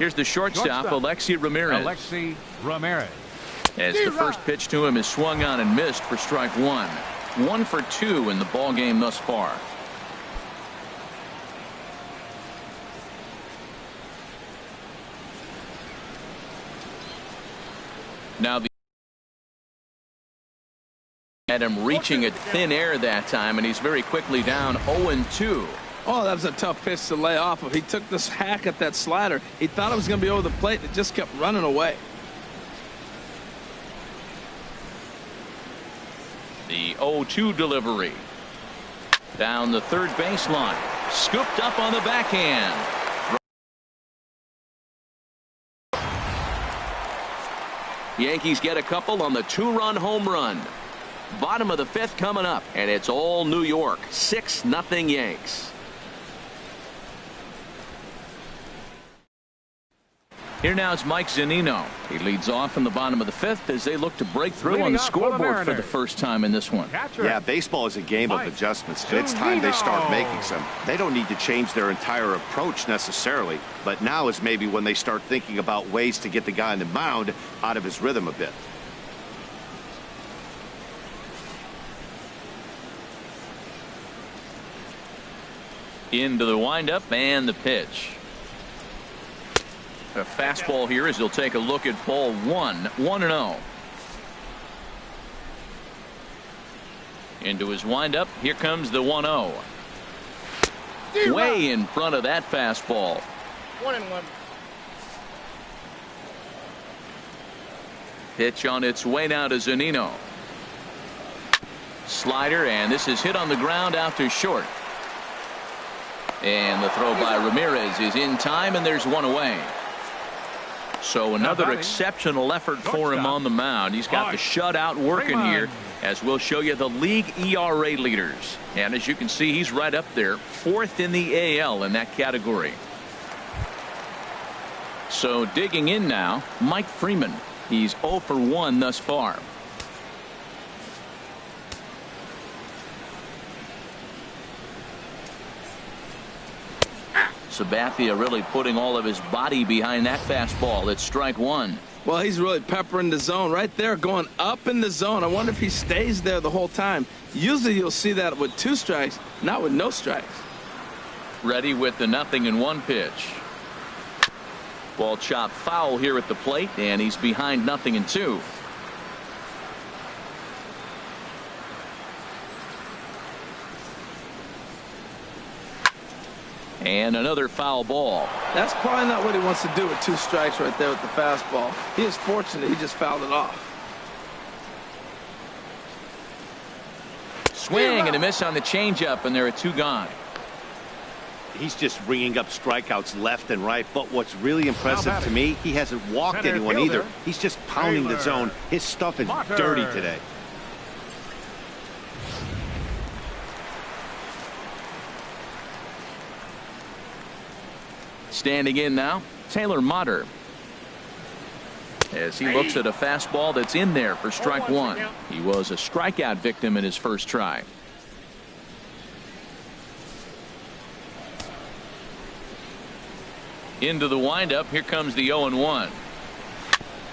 Here's the shortstop, Alexi Ramirez. As the first pitch to him is swung on and missed for strike one. 1 for 2 in the ball game thus far. Now had him reaching at thin air that time, and he's very quickly down 0-2. Oh, that was a tough pitch to lay off of. He took this hack at that slider. He thought it was going to be over the plate. It just kept running away. The 0-2 delivery. Down the third baseline. Scooped up on the backhand. Yankees get a couple on the 2-run home run. Bottom of the 5th coming up, and it's all New York. 6-0 Yanks. Here now is Mike Zunino. He leads off in the bottom of the 5th as they look to break through on the scoreboard for the first time in this one. Yeah, baseball is a game of adjustments, and it's time they start making some. They don't need to change their entire approach necessarily, but now is maybe when they start thinking about ways to get the guy on the mound out of his rhythm a bit. Into the windup and the pitch. A fastball here as he'll take a look at ball 1. 1-0. Into his windup. Here comes the 1-0. Way in front of that fastball. 1-1. Pitch on its way now to Zunino. Slider, and this is hit on the ground out to short. And the throw by Ramirez is in time, and there's one away. So another exceptional effort for him on the mound. He's got the shutout working here, as we'll show you the league ERA leaders. And as you can see, he's right up there, 4th in the AL in that category. So digging in now, Mike Freeman. He's 0 for 1 thus far. Sabathia really putting all of his body behind that fastball. It's strike one. Well, he's really peppering the zone right there, going up in the zone. I wonder if he stays there the whole time. Usually you'll see that with 2 strikes, not with no strikes. Ready with the 0-1 pitch. Ball chopped foul here at the plate, and he's behind 0-2. And another foul ball. That's probably not what he wants to do with 2 strikes right there with the fastball. He is fortunate he just fouled it off. Swing and a miss on the changeup, and there are 2 gone. He's just ringing up strikeouts left and right, but what's really impressive to me, he hasn't walked anyone either. He's just pounding the zone. His stuff is dirty today. Standing in now, Taylor Motter, as he looks at a fastball that's in there for strike one. He was a strikeout victim in his first try. Into the windup. Here comes the 0-1.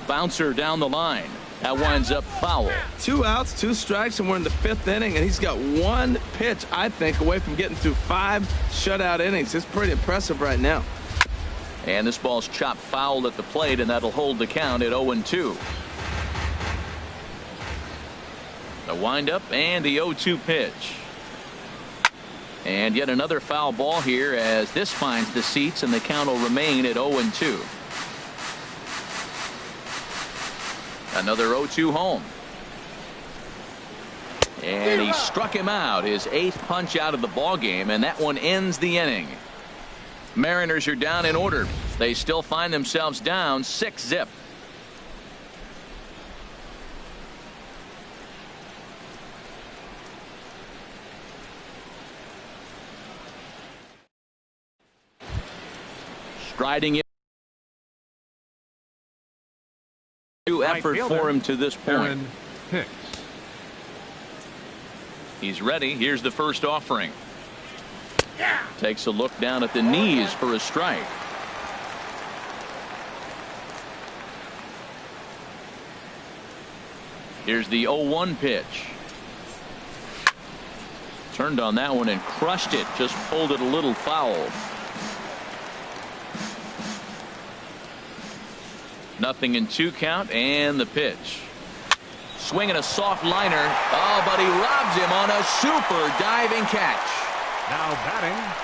Bouncer down the line. That winds up foul. 2 outs, 2 strikes, and we're in the 5th inning, and he's got 1 pitch, I think, away from getting through 5 shutout innings. It's pretty impressive right now. And this ball's chopped foul at the plate, and that'll hold the count at 0-2. The windup and the 0-2 pitch. And yet another foul ball here as this finds the seats, and the count will remain at 0-2. Another 0-2 home. And he struck him out, his 8th punch out of the ball game, and that one ends the inning. Mariners are down in order. They still find themselves down 6-0. Striding in. New effort for him to this point. He's ready. Here's the first offering. Takes a look down at the knees for a strike. Here's the 0-1 pitch. Turned on that one and crushed it. Just pulled it a little foul. Nothing in 2 count, and the pitch. Swinging a soft liner. Oh, but he robs him on a super diving catch. Now batting.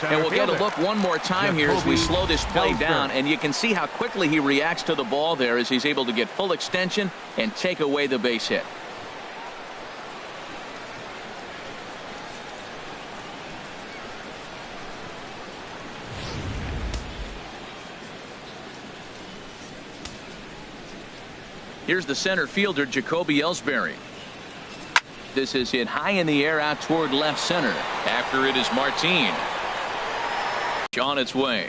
And we'll get a look one more time here as we slow this play down, and you can see how quickly he reacts to the ball there as he's able to get full extension and take away the base hit. Here's the center fielder, Jacoby Ellsbury. This is hit high in the air out toward left center. After it is Martin. On its way.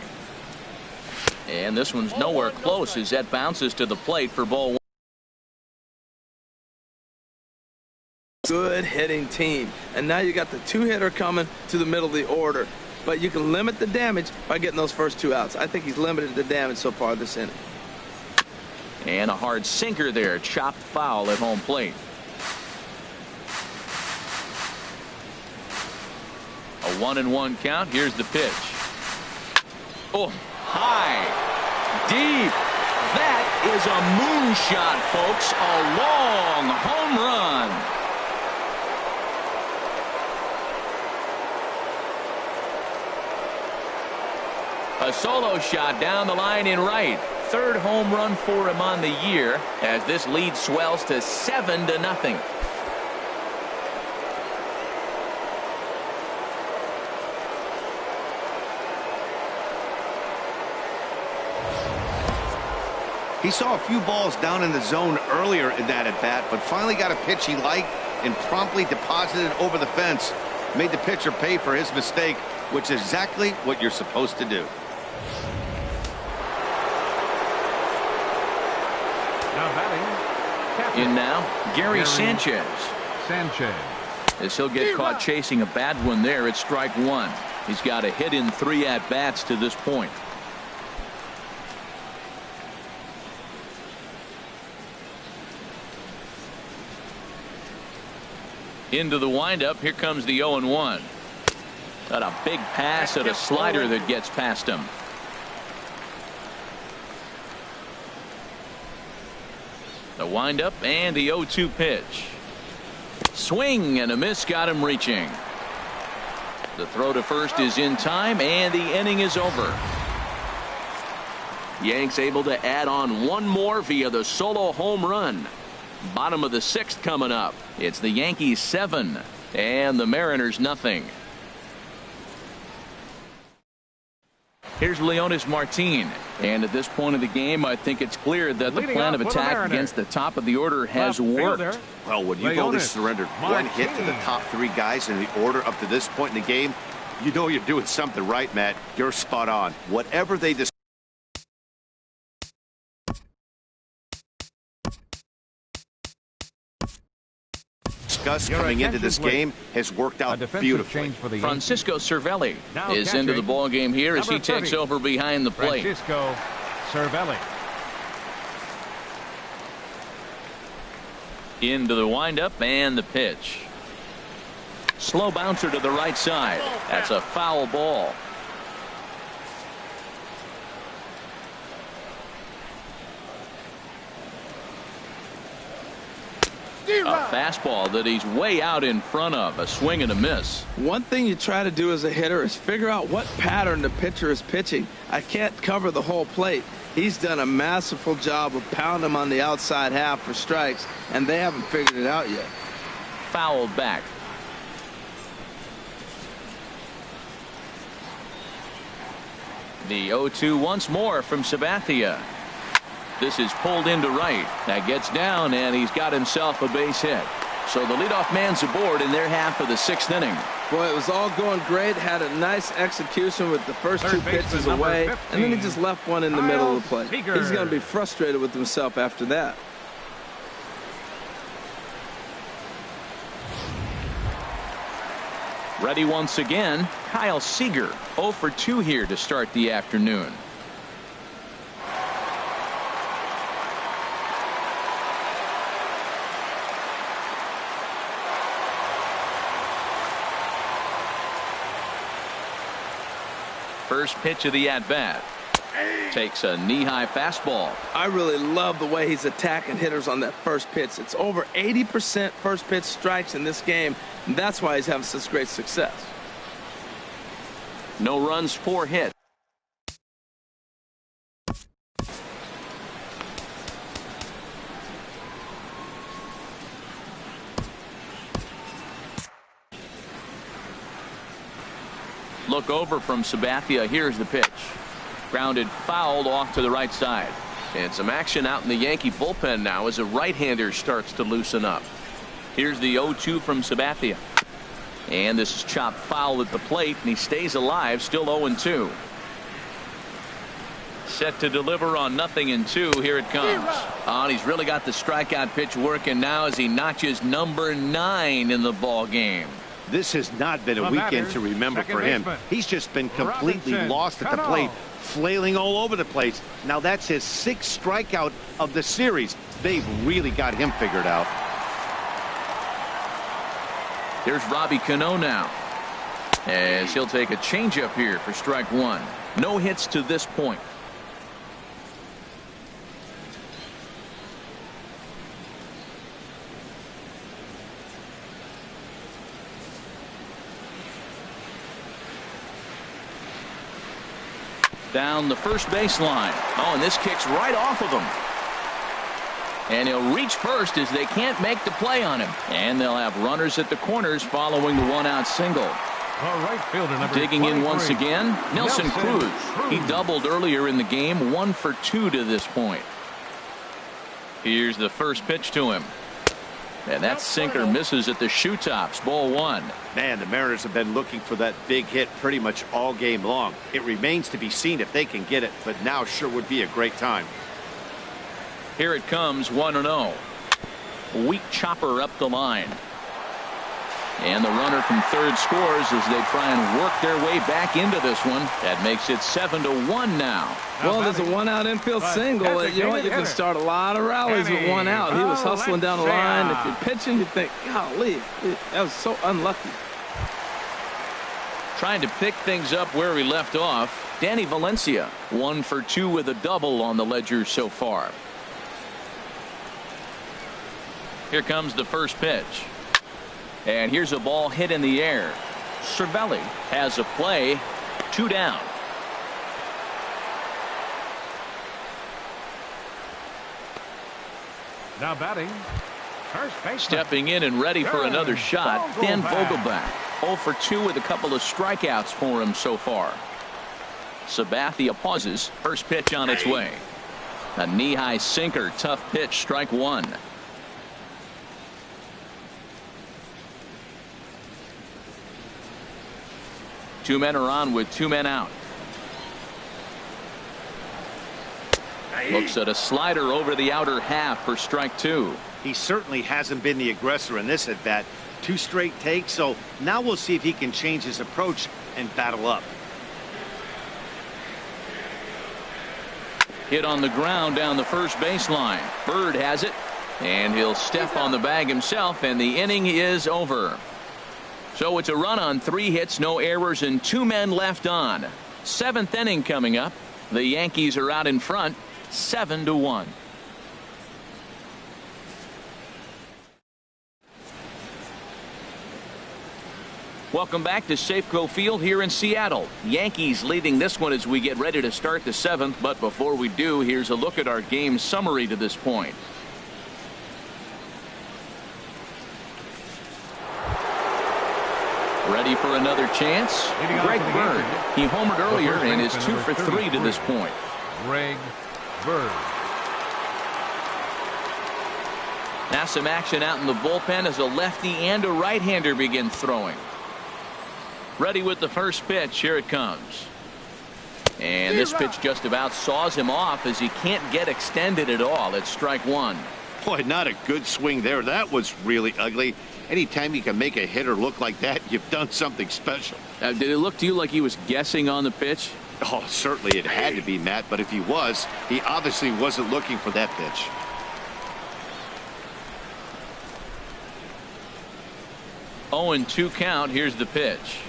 And this one's nowhere close as that bounces to the plate for ball 1. Good hitting team. And now you got the 2-hitter coming to the middle of the order. But you can limit the damage by getting those first 2 outs. I think he's limited the damage so far this inning. And a hard sinker there, chopped foul at home plate. A 1-1 count. Here's the pitch. Oh, high, deep. That is a moonshot, folks. A long home run. A solo shot down the line in right. 3rd home run for him on the year as this lead swells to 7-0. He saw a few balls down in the zone earlier in that at bat, but finally got a pitch he liked and promptly deposited over the fence. Made the pitcher pay for his mistake, which is exactly what you're supposed to do. Now batting. In now, Gary Sanchez. As he'll get caught chasing a bad one there, it's strike 1. He's got a hit in 3 at-bats to this point. Into the windup. Here comes the 0-1. Got a big pass at a slider that gets past him. The windup and the 0-2 pitch. Swing and a miss got him reaching. The throw to first is in time and the inning is over. Yanks able to add on one more via the solo home run. Bottom of the 6th coming up. It's the Yankees 7 and the Mariners nothing. Here's Leonys Martin, and at this point of the game I think it's clear that the plan of attack against the top of the order has worked. Well, when you've only surrendered 1 hit to the top 3 guys in the order up to this point in the game, you know you're doing something right, Matt. You're spot on. Whatever they discuss coming into this game has worked out beautifully. Francisco Cervelli is into the ball game here as he takes over behind the plate. Francisco Cervelli. Into the windup and the pitch. Slow bouncer to the right side. That's a foul ball. A fastball that he's way out in front of. A swing and a miss. One thing you try to do as a hitter is figure out what pattern the pitcher is pitching. I can't cover the whole plate. He's done a masterful job of pounding him on the outside half for strikes, and they haven't figured it out yet. Fouled back. The 0-2 once more from Sabathia. This is pulled into right. That gets down, and he's got himself a base hit. So the leadoff man's aboard in their half of the 6th inning. Boy, it was all going great. Had a nice execution with the first 2 pitches away, and then he just left one in the middle of the plate. He's going to be frustrated with himself after that. Ready once again, Kyle Seager. 0 for 2 here to start the afternoon. First pitch of the at-bat. Takes a knee-high fastball. I really love the way he's attacking hitters on that first pitch. It's over 80% first pitch strikes in this game, and that's why he's having such great success. No runs, 4 hits. Look over from Sabathia. Here's the pitch. Grounded foul off to the right side. And some action out in the Yankee bullpen now as a right-hander starts to loosen up. Here's the 0-2 from Sabathia. And this is chopped foul at the plate, and he stays alive, still 0-2. Set to deliver on 0-2. Here it comes. And he's really got the strikeout pitch working now as he notches number 9 in the ball game. This has not been a weekend to remember for him. He's just been completely lost at the plate, flailing all over the place. Now that's his 6th strikeout of the series. They've really got him figured out. Here's Robbie Cano now, as he'll take a changeup here for strike 1. No hits to this point. Down the first baseline. Oh, and this kicks right off of him. And he'll reach first as they can't make the play on him. And they'll have runners at the corners following the 1-out single. Right fielder number Digging 23. in once again, Nelson Cruz. He doubled earlier in the game, 1 for 2 to this point. Here's the first pitch to him. And that sinker misses at the shoe tops. Ball 1. Man, the Mariners have been looking for that big hit pretty much all game long. It remains to be seen if they can get it, but now sure would be a great time. Here it comes, 1-0. Weak chopper up the line. And the runner from third scores as they try and work their way back into this one. That makes it 7-1 now. Well, there's a 1-out infield single. You know what? You can start a lot of rallies with 1 out. He was hustling down the line. If you're pitching, you think, golly, that was so unlucky. Trying to pick things up where we left off. Danny Valencia, 1 for 2 with a double on the ledger so far. Here comes the first pitch. And here's a ball hit in the air. Cervelli has a play. 2 down. Now batting, first baseman. Stepping in and ready for another shot, Dan Vogelbach. 0 for 2 with a couple of strikeouts for him so far. Sabathia pauses. First pitch on its way. A knee-high sinker. Tough pitch. Strike 1. Two men are on with 2 men out. Looks at a slider over the outer half for strike 2. He certainly hasn't been the aggressor in this at bat. 2 straight takes, so now we'll see if he can change his approach and battle up. Hit on the ground down the first baseline. Bird has it, and he'll step on the bag himself, and the inning is over. So it's a run on 3 hits, no errors, and 2 men left on. 7th inning coming up. The Yankees are out in front, 7-1. Welcome back to Safeco Field here in Seattle. Yankees leading this one as we get ready to start the 7th. But before we do, here's a look at our game summary to this point. Ready for another chance? Greg Bird. He homered earlier and is 2 for 3 to this point. Greg Bird. Now some action out in the bullpen as a lefty and a right-hander begin throwing. Ready with the first pitch. Here it comes. And this pitch just about saws him off as he can't get extended at all. It's strike 1. Boy, not a good swing there. That was really ugly. Anytime you can make a hitter look like that, you've done something special. Did it look to you like he was guessing on the pitch? Oh, certainly it had to be, Matt, but if he was, he obviously wasn't looking for that pitch. Oh, and 2 count. Here's the pitch.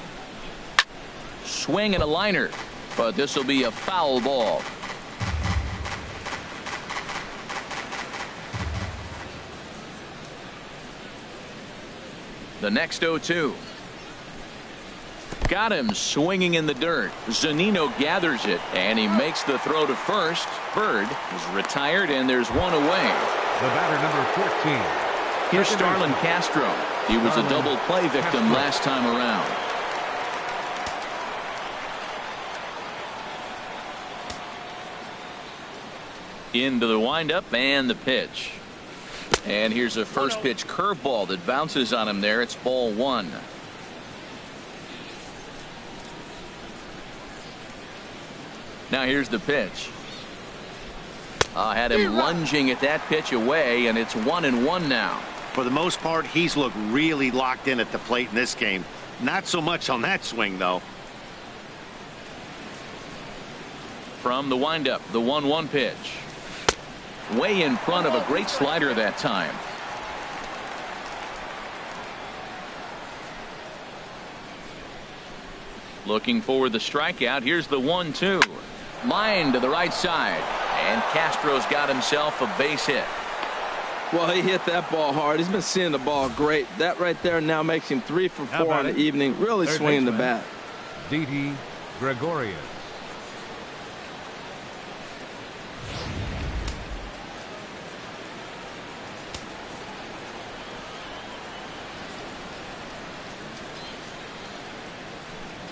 Swing and a liner. but this will be a foul ball. The next 0-2. Got him swinging in the dirt. Zunino gathers it, and he makes the throw to first. Bird is retired, and there's one away. The batter, number 14. Here's Starlin Castro. He was a double play victim last time around. Into the windup and the pitch. And here's a first pitch curveball that bounces on him there. It's ball one. Now here's the pitch. Had him lunging at that pitch away, and it's 1-1 now. For the most part, he's looked really locked in at the plate in this game. Not so much on that swing, though. From the windup, the 1-1 pitch. Way in front of a great slider that time. Looking for the strikeout. Here's the 1-2. Line to the right side. And Castro's got himself a base hit. Well, he hit that ball hard. He's been seeing the ball great. That right there now makes him 3 for 4 on the evening. Really swinging the bat. Didi Gregorius.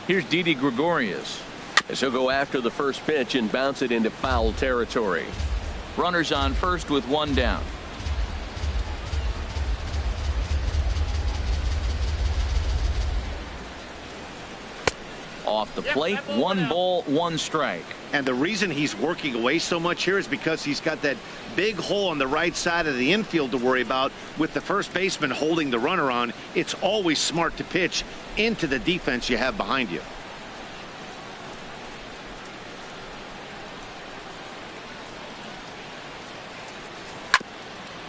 Here's Didi Gregorius as he'll go after the first pitch and bounce it into foul territory. Runners on first with one down. Off the plate, 1 ball, 1 strike. And the reason he's working away so much here is because he's got that big hole on the right side of the infield to worry about. With the first baseman holding the runner on, it's always smart to pitch into the defense you have behind you.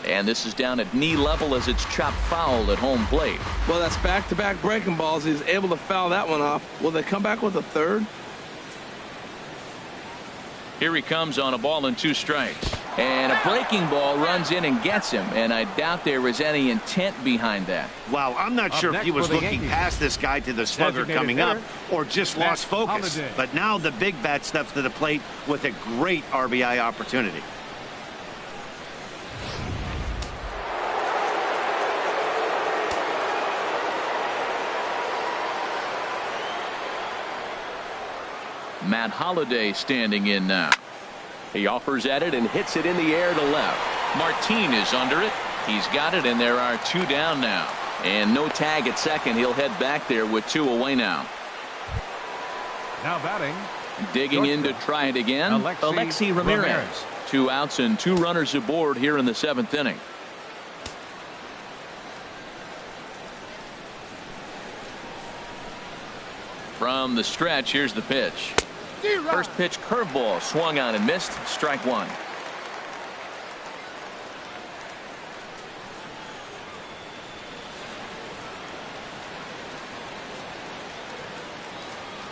And this is down at knee level as it's chopped foul at home plate. Well, that's back-to-back breaking balls. He's able to foul that one off. Will they come back with a third? Here he comes on a ball and 2 strikes. And a breaking ball runs in and gets him. And I doubt there was any intent behind that. Wow, I'm not sure if he was looking past this guy to the slugger coming up or just lost focus. But now the big bat steps to the plate with a great RBI opportunity. Matt Holliday standing in now. He offers at it and hits it in the air to left. Martin is under it. He's got it, and there are 2 down now. And no tag at second. He'll head back there with 2 away now. Now batting. Digging in to try it again. Alexi Ramirez. 2 outs and 2 runners aboard here in the 7th inning. From the stretch, here's the pitch. First pitch curveball swung on and missed. Strike 1.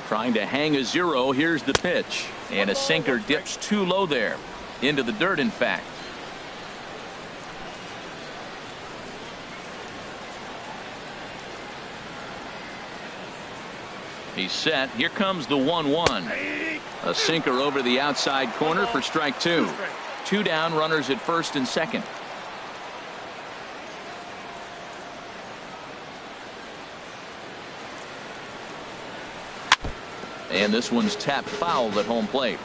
Trying to hang a 0. Here's the pitch. And a sinker dips too low there. Into the dirt, in fact. He's set. Here comes the 1-1. A sinker over the outside corner for strike 2. 2 down, runners at first and second. And this one's tapped foul at home plate.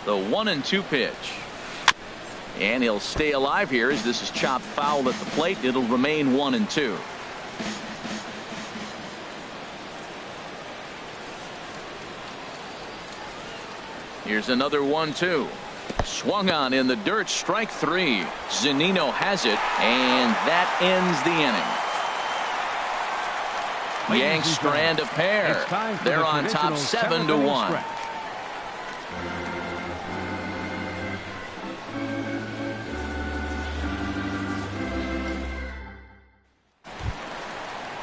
The 1-2 pitch. And he'll stay alive here as this is chopped foul at the plate. It'll remain 1-2. Here's another 1-2. Swung on in the dirt. Strike 3. Zunino has it, and that ends the inning. Yanks strand a pair. They're on top 7-1.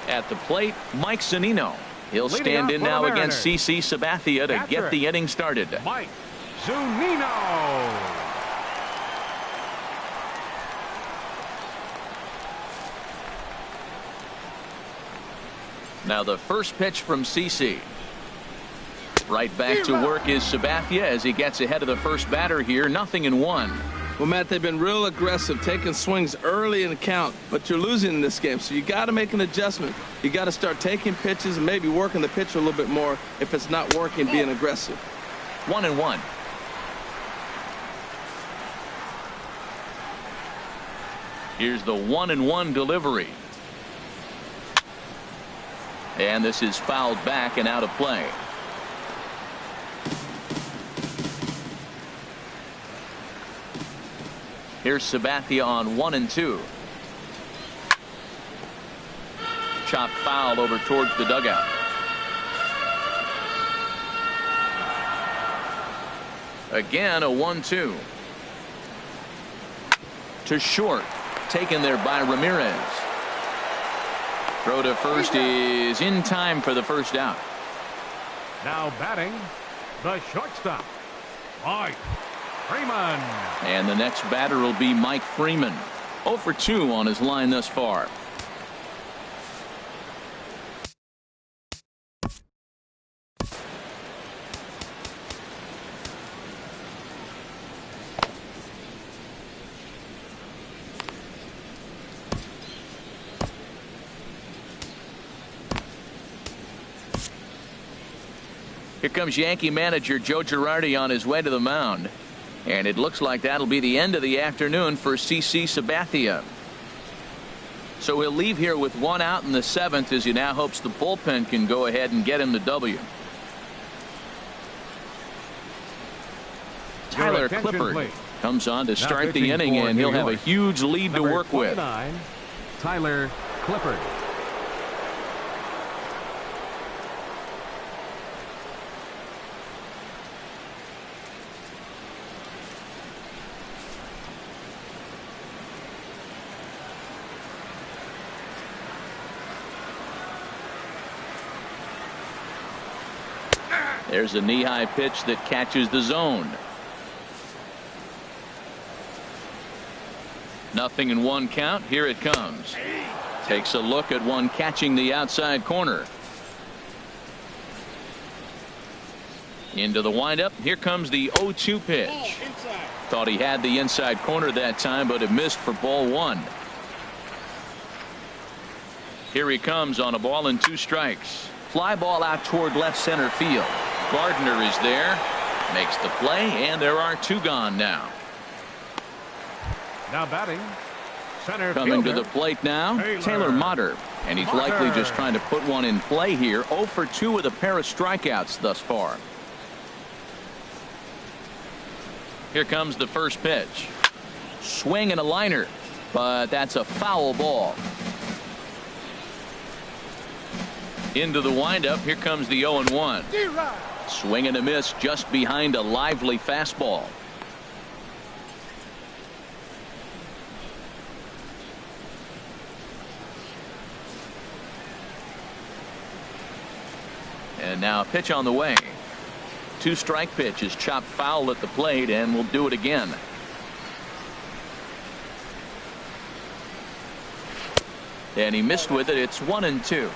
At the plate, Mike Zunino. He'll stand in now against CC Sabathia to get the inning started. Mike Zunino. Now the first pitch from CC. Right back to work is Sabathia as he gets ahead of the first batter here. 0-1. Well, Matt, they've been real aggressive, taking swings early in the count, but you're losing in this game, so you got to make an adjustment. You got to start taking pitches and maybe working the pitcher a little bit more if it's not working, being aggressive. 1-1. Here's the 1-1 delivery. And this is fouled back and out of play. Here's Sabathia on 1-2. Chop foul over towards the dugout. Again, a 1-2. To short. Taken there by Ramirez. Throw to first is in time for the first out. Now batting, the shortstop, Mike Freeman. And the next batter will be Mike Freeman. 0 for 2 on his line thus far. Here comes Yankee manager Joe Girardi on his way to the mound. And it looks like that'll be the end of the afternoon for CC Sabathia. So he'll leave here with 1 out in the 7th as he now hopes the bullpen can go ahead and get him the W. Tyler Clippard please. comes on to start the pitching inning, for and New he'll have a York. huge lead to Number work with. 29, Tyler Clippard. There's a knee-high pitch that catches the zone. 0-1 count. Here it comes. Takes a look at one catching the outside corner. Into the windup. Here comes the 0-2 pitch. Thought he had the inside corner that time, but it missed for ball 1. Here he comes on a ball and 2 strikes. Fly ball out toward left center field. Gardner is there, makes the play, and there are 2 gone now. Now batting, center Coming fielder, to the plate now, Taylor Motter. And he's likely just trying to put one in play here. 0 for 2 with a pair of strikeouts thus far. Here comes the first pitch. Swing and a liner, but that's a foul ball. Into the windup. Here comes the 0-1. Swing and a miss just behind a lively fastball. And now a pitch on the way. 2-strike pitch is chopped foul at the plate, and we'll do it again. And he missed with it. It's 1-2.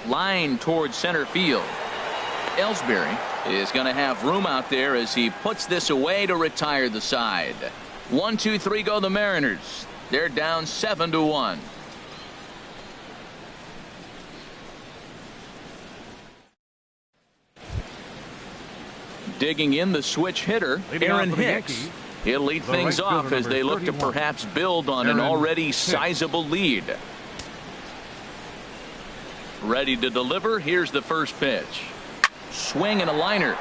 Line towards center field. Ellsbury is going to have room out there as he puts this away to retire the side. 1, 2, 3 go the Mariners. They're down 7-1. Digging in the switch hitter, Aaron Hicks. He'll lead things off as they look to perhaps build on an already sizable lead. Ready to deliver. Here's the first pitch. Swing and a liner.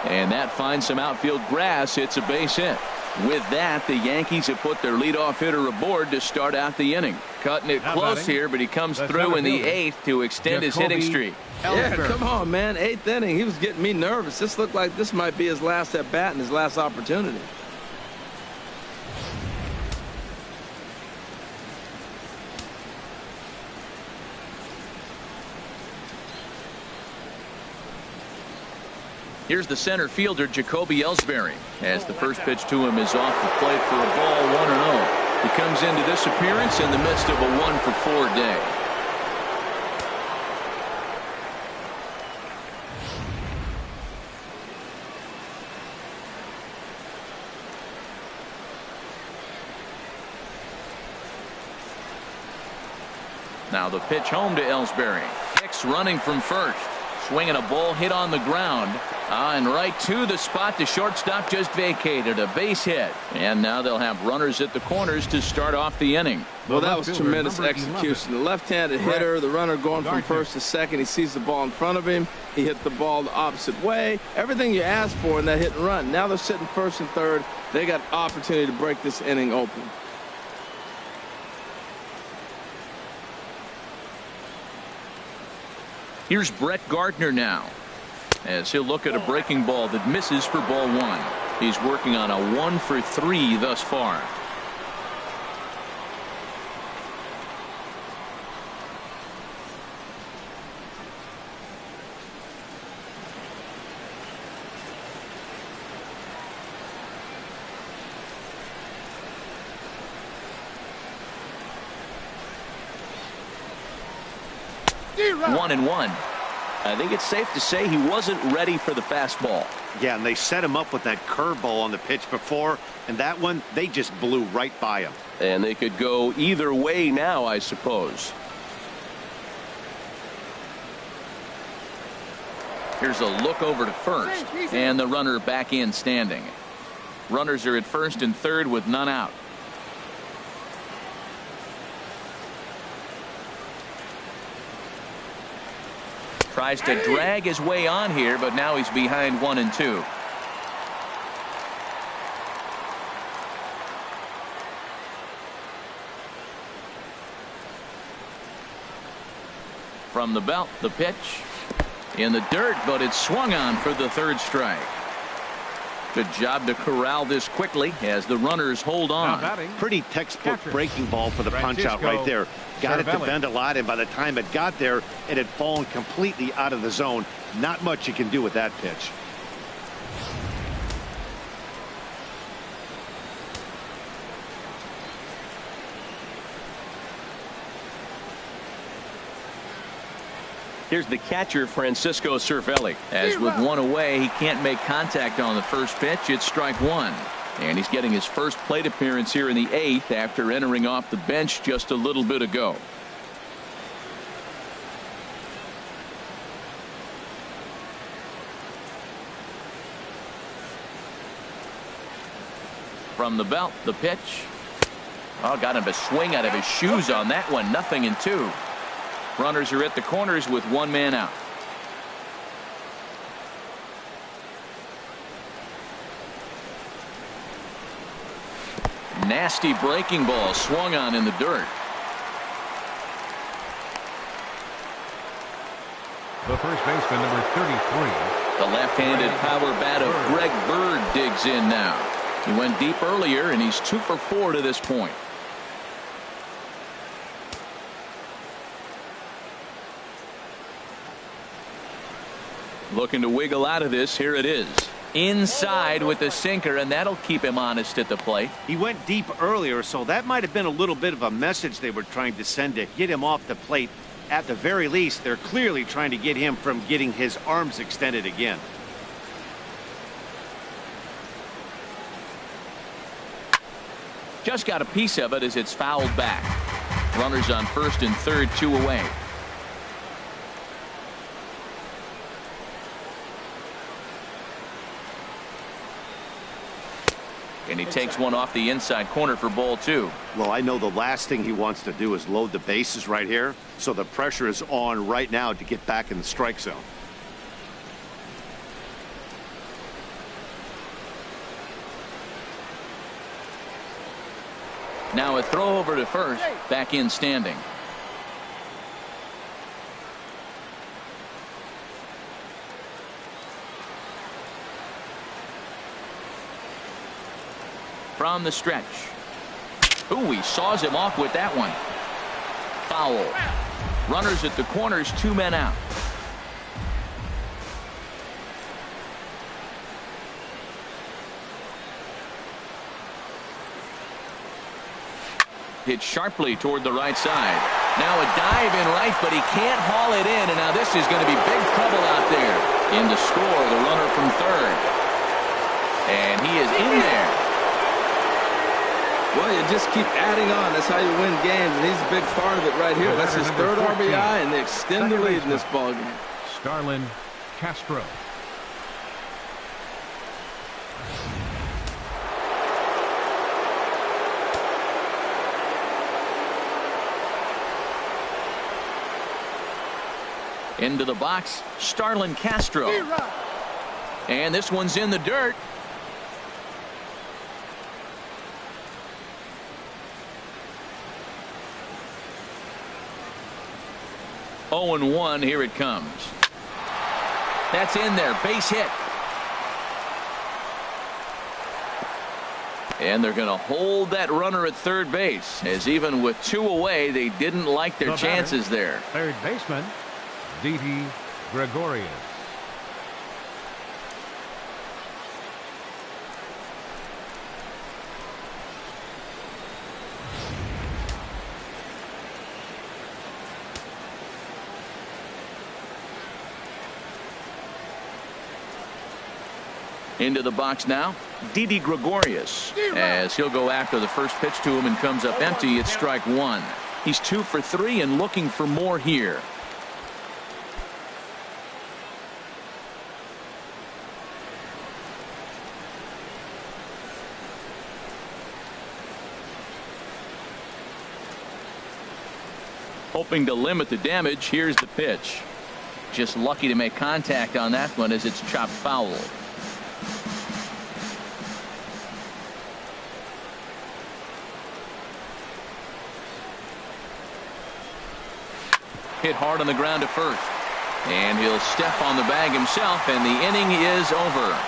And that finds some outfield grass. It's a base hit. With that, the Yankees have put their leadoff hitter aboard to start out the inning. Cutting it close here, but he comes through in the 8th to extend his hitting streak. Yeah, come on, man. 8th inning. He was getting me nervous. This looked like this might be his last at bat and his last opportunity. Here's the center fielder, Jacoby Ellsbury, as the first pitch to him is off the plate for a ball, 1-0. He comes into this appearance in the midst of a 1-for-4 day. Now the pitch home to Ellsbury. Hicks running from first. Swinging a ball hit on the ground. And right to the spot the shortstop just vacated. A base hit. And now they'll have runners at the corners to start off the inning. Well, that was tremendous execution. The left-handed hitter, the runner going from first to second. He sees the ball in front of him. He hit the ball the opposite way. Everything you asked for in that hit and run. Now they're sitting first and third. They got opportunity to break this inning open. Here's Brett Gardner now, as he'll look at a breaking ball that misses for ball 1. He's working on a 1-for-3 thus far. One and one. I think it's safe to say he wasn't ready for the fastball. Yeah, and they set him up with that curveball on the pitch before, and that one, they just blew right by him. And they could go either way now, I suppose. Here's a look over to first, and the runner back in standing. Runners are at first and third with none out. Tries to drag his way on here, but now he's behind 1 and 2. From the belt, the pitch in the dirt, but it's swung on for the 3rd strike. Good job to corral this quickly as the runners hold on. Pretty textbook breaking ball for the punch out right there. Got it to bend a lot, and by the time it got there, it had fallen completely out of the zone. Not much you can do with that pitch. Here's the catcher, Francisco Cervelli. As with 1 away, he can't make contact on the first pitch. It's strike 1. And he's getting his first plate appearance here in the 8th after entering off the bench just a little bit ago. From the belt, the pitch. Oh, got him a swing out of his shoes on that one. 0-2. Runners are at the corners with 1 man out. Nasty breaking ball swung on in the dirt. The first baseman, number 33. The left-handed power bat of Greg Bird digs in now. He went deep earlier, and he's 2 for 4 to this point. Looking to wiggle out of this. Here it is. Inside with the sinker, and that'll keep him honest at the plate. He went deep earlier, so that might have been a little bit of a message they were trying to send to get him off the plate. At the very least, they're clearly trying to get him from getting his arms extended again. Just got a piece of it as it's fouled back. Runners on first and third, 2 away. And he takes one off the inside corner for ball 2. Well, I know the last thing he wants to do is load the bases right here, so the pressure is on right now to get back in the strike zone. Now a throw over to first, back in standing. From the stretch. Ooh, he saws him off with that one. Foul. Runners at the corners, 2 men out. Hit sharply toward the right side. Now a dive in right, but he can't haul it in. And now this is going to be big trouble out there. In to score, the runner from third. And he is in there. Well, you just keep adding on. That's how you win games, and he's a big part of it right here. That's his third RBI, and they extend the lead in this ballgame. Starlin Castro. Into the box, Starlin Castro. And this one's in the dirt. Oh and 1, here it comes. That's in there, base hit. And they're going to hold that runner at third base, as even with 2 away, they didn't like their chances there. Third baseman, Didi Gregorius. Into the box now, Didi Gregorius, as he'll go after the first pitch to him and comes up empty. It's strike 1. He's 2 for 3 and looking for more here. Hoping to limit the damage. Here's the pitch. Just lucky to make contact on that one as it's chopped foul. Hit hard on the ground to first. And he'll step on the bag himself, and the inning is over.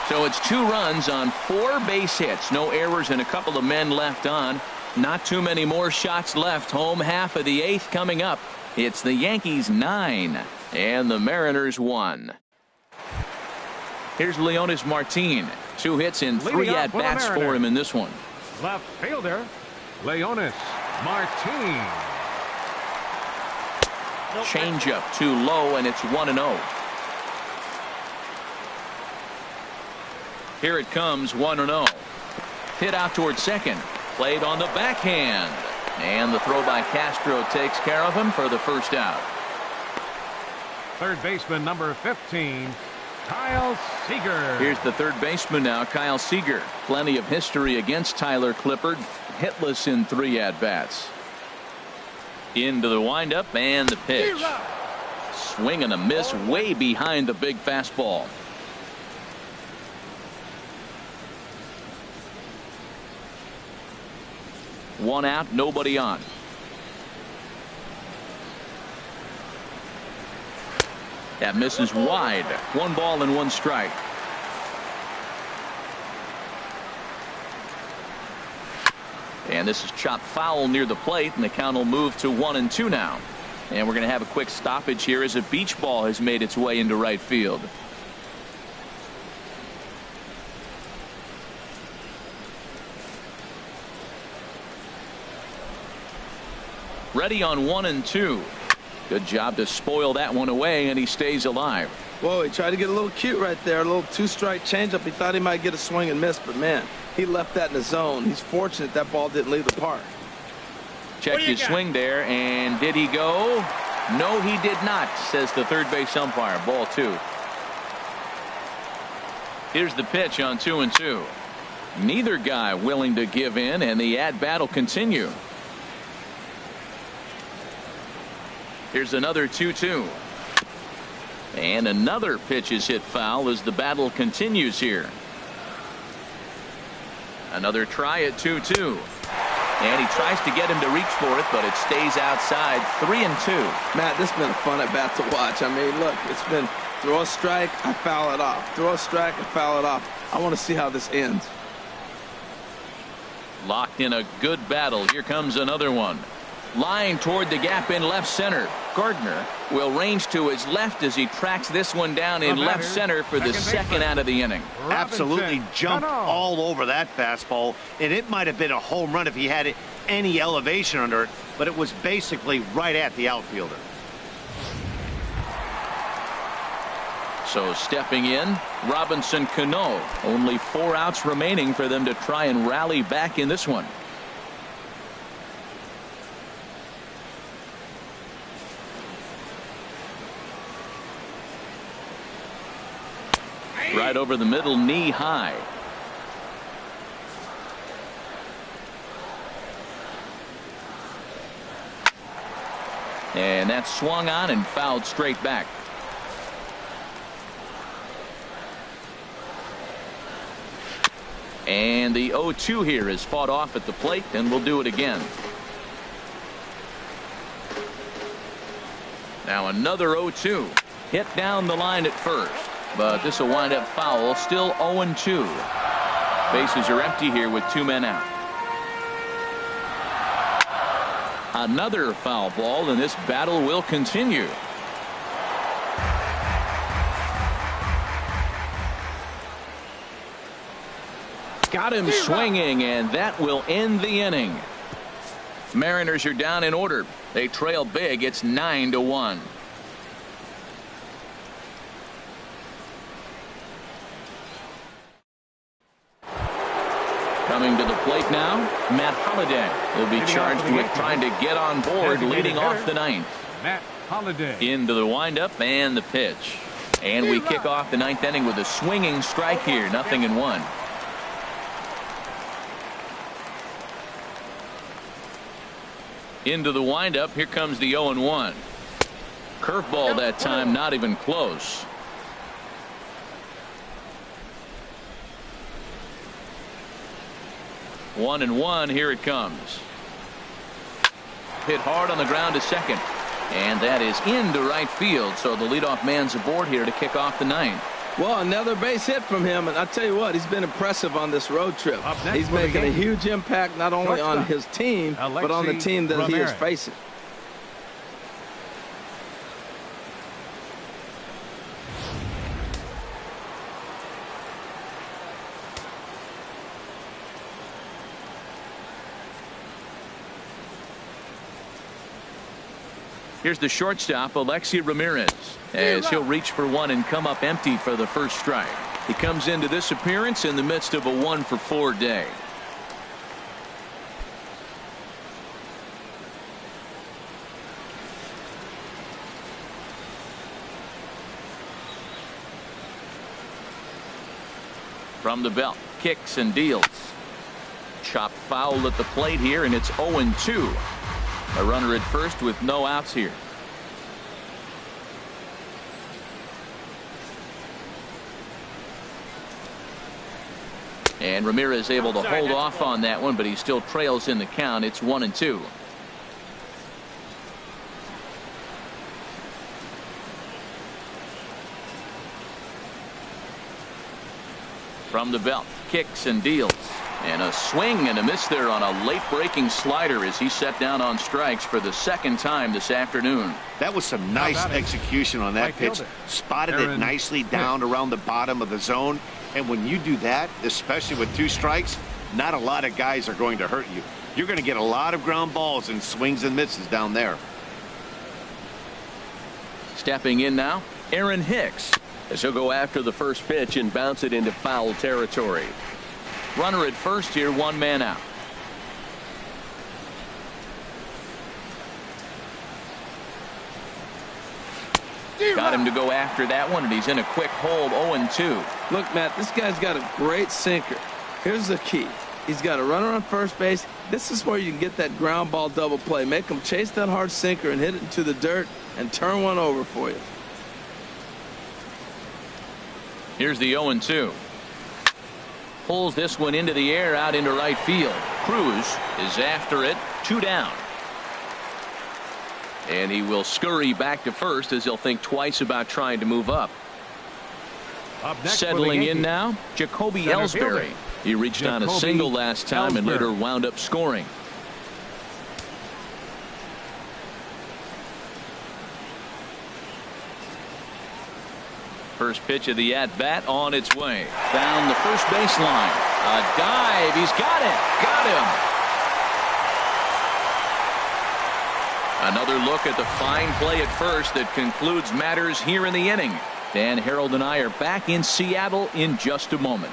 So it's 2 runs on 4 base hits. No errors and a couple of men left on. Not too many more shots left. Home half of the 8th coming up. It's the Yankees 9 and the Mariners 1. Here's Leonis Martin. 2 hits and 3 at-bats for him in this one. Left fielder, Leonis Martin. Changeup too low, and it's 1-0. Here it comes, 1-0. Hit out towards second. Played on the backhand. And the throw by Castro takes care of him for the first out. Third baseman number 15, Kyle Seager. Here's the third baseman now, Kyle Seager. Plenty of history against Tyler Clippard. Hitless in 3 at-bats. Into the windup and the pitch. Swing and a miss way behind the big fastball. One out, nobody on. That misses wide. 1 ball and 1 strike. And this is chopped foul near the plate, and the count will move to 1-2 now. And we're going to have a quick stoppage here as a beach ball has made its way into right field. Ready on 1-2. Good job to spoil that one away, and he stays alive. Whoa, he tried to get a little cute right there. A little 2-strike changeup. He thought he might get a swing and miss, but man, he left that in the zone. He's fortunate that ball didn't leave the park. Check his swing there, and did he go? No, he did not, says the third base umpire. Ball 2. Here's the pitch on 2-2. Neither guy willing to give in, and the at-bat will continue. Here's another 2-2. And another pitch is hit foul as the battle continues here. Another try at 2-2. And he tries to get him to reach for it, but it stays outside. 3-2. Matt, this has been a fun at bat to watch. I mean, look, it's been throw a strike, I foul it off. Throw a strike, I foul it off. I want to see how this ends. Locked in a good battle. Here comes another one. Line toward the gap in left center. Gardner will range to his left as he tracks this one down in left center for the second out of the inning. Absolutely jumped all over that fastball, and it might have been a home run if he had any elevation under it, but it was basically right at the outfielder. So stepping in, Robinson Cano. Only 4 outs remaining for them to try and rally back in this one. Right over the middle, knee high. And that's swung on and fouled straight back. And the 0-2 here is fought off at the plate, and we'll do it again. Now another 0-2. Hit down the line at first, but this will wind up foul. Still 0-2. Bases are empty here with 2 men out. Another foul ball, and this battle will continue. Got him swinging, and that will end the inning. Mariners are down in order. They trail big. It's 9-1. Coming to the plate now, Matt Holliday will be charged with trying to get on board, leading off the ninth. Matt Holliday. Into the windup and the pitch. And we kick off the ninth inning with a swinging strike here. 0-1. Into the windup. Here comes the 0-1. Curveball that time, not even close. One and one. Here it comes. Hit hard on the ground to second. And that is into right field. So the leadoff man's aboard here to kick off the ninth. Well, another base hit from him, and I tell you what, he's been impressive on this road trip. He's making a huge impact not only on his team, but on the team that he is facing. Here's the shortstop, Alexi Ramirez, as he'll reach for one and come up empty for the first strike. He comes into this appearance in the midst of a 1-for-4 day. From the belt, kicks and deals. Chopped foul at the plate here, and it's 0-2. A runner at first with no outs here. And Ramirez able to hold off on that one, but he still trails in the count. It's 1-2. From the belt, kicks and deals. And a swing and a miss there on a late breaking slider as he set down on strikes for the second time this afternoon. That was some nice execution on that pitch. Spotted it nicely down around the bottom of the zone. And when you do that, especially with 2 strikes, not a lot of guys are going to hurt you. You're going to get a lot of ground balls and swings and misses down there. Stepping in now, Aaron Hicks, as he'll go after the first pitch and bounce it into foul territory. Runner at first here, 1 man out. Got him to go after that one, and he's in a quick hold. 0-2. Look, Matt, this guy's got a great sinker. Here's the key. He's got a runner on first base. This is where you can get that ground ball double play. Make him chase that hard sinker and hit it into the dirt and turn one over for you. Here's the 0-2. Pulls this one into the air out into right field. Cruz is after it. 2 down. And he will scurry back to first as he'll think twice about trying to move up. Settling in now, Jacoby Ellsbury. He reached on a single last time and later wound up scoring. First pitch of the at-bat on its way. Down the first baseline. A dive. He's got it. Got him. Another look at the fine play at first that concludes matters here in the inning. Dan, Harold, and I are back in Seattle in just a moment.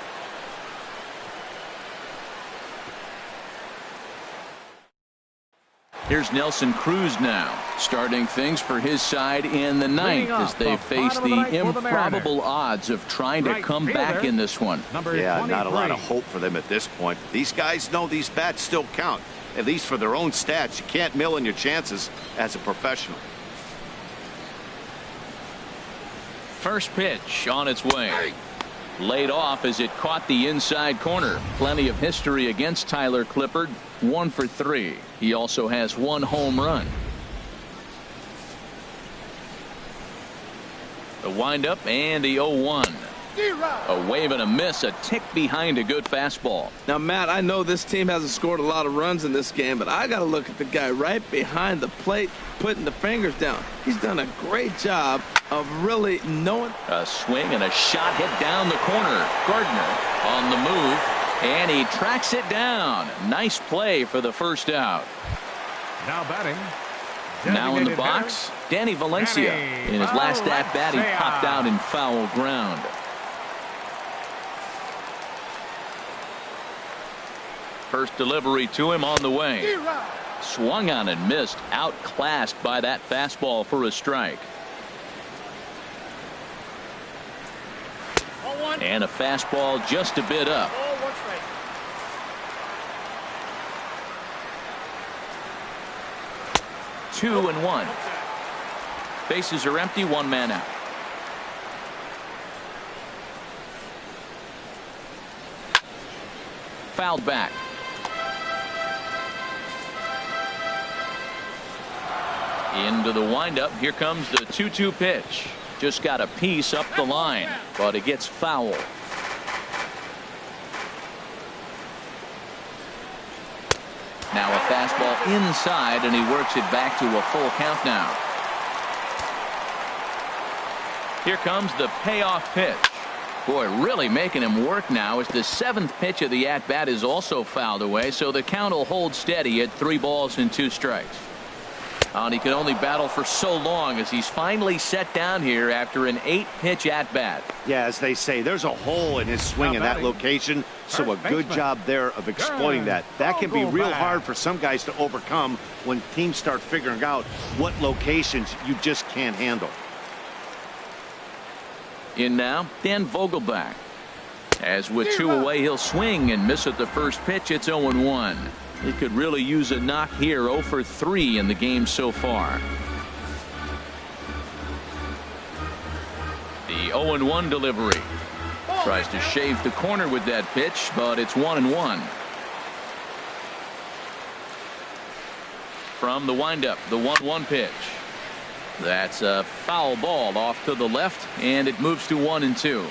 Here's Nelson Cruz now, starting things for his side in the ninth as they face the improbable odds of trying to come back in this one. Yeah, not a lot of hope for them at this point. These guys know these bats still count, at least for their own stats. You can't mill in your chances as a professional. First pitch on its way. Laid off as it caught the inside corner. Plenty of history against Tyler Clippard. 1 for 3. He also has 1 home run. The windup and the 0-1. A wave and a miss, a tick behind a good fastball. Now, Matt, I know this team hasn't scored a lot of runs in this game, but I got to look at the guy right behind the plate putting the fingers down. He's done a great job of really knowing. A swing and a shot hit down the corner. Gardner on the move, and he tracks it down. Nice play for the first out. Now batting. Now in the box, Danny Valencia. In his last at-bat, he popped out in foul ground. First delivery to him on the way. Swung on and missed. Outclassed by that fastball for a strike. And a fastball just a bit up. 2-1. Bases are empty. 1 man out. Fouled back. Into the windup. Here comes the 2-2 pitch. Just got a piece up the line, but it gets foul. Now a fastball inside, and he works it back to a full count now. Here comes the payoff pitch. Boy, really making him work now as the 7th pitch of the at-bat is also fouled away, so the count will hold steady at 3 balls and 2 strikes. And he could only battle for so long as he's finally set down here after an 8-pitch at-bat. Yeah, as they say, there's a hole in his swing in that location, so a good job there of exploiting that. That can be real hard for some guys to overcome when teams start figuring out what locations you just can't handle. In now, Dan Vogelbach. As with 2 away, he'll swing and miss at the first pitch. It's 0-1. He could really use a knock here. 0 for 3 in the game so far. The 0-1 delivery. Tries to shave the corner with that pitch, but it's 1-1. From the windup, the 1-1 pitch. That's a foul ball off to the left, and it moves to 1-2.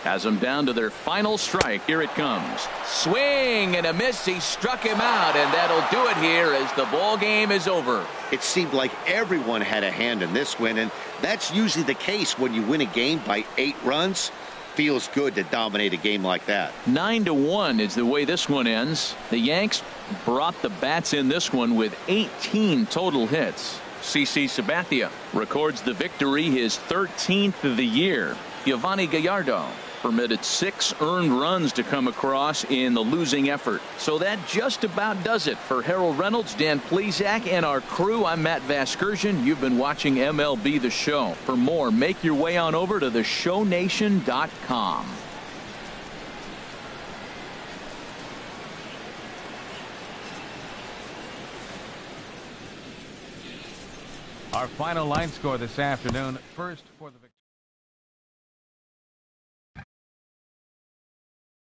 Has them down to their final strike. Here it comes. Swing and a miss. He struck him out, and that'll do it here as the ball game is over. It seemed like everyone had a hand in this win, and that's usually the case when you win a game by 8 runs. Feels good to dominate a game like that. 9-1 is the way this one ends. The Yanks brought the bats in this one with 18 total hits. CC Sabathia records the victory, his 13th of the year. Giovanni Gallardo permitted 6 earned runs to come across in the losing effort. So that just about does it for Harold Reynolds, Dan Plesac, and our crew. I'm Matt Vasgersian. You've been watching MLB The Show. For more, make your way on over to theshownation.com. Our final line score this afternoon. First for the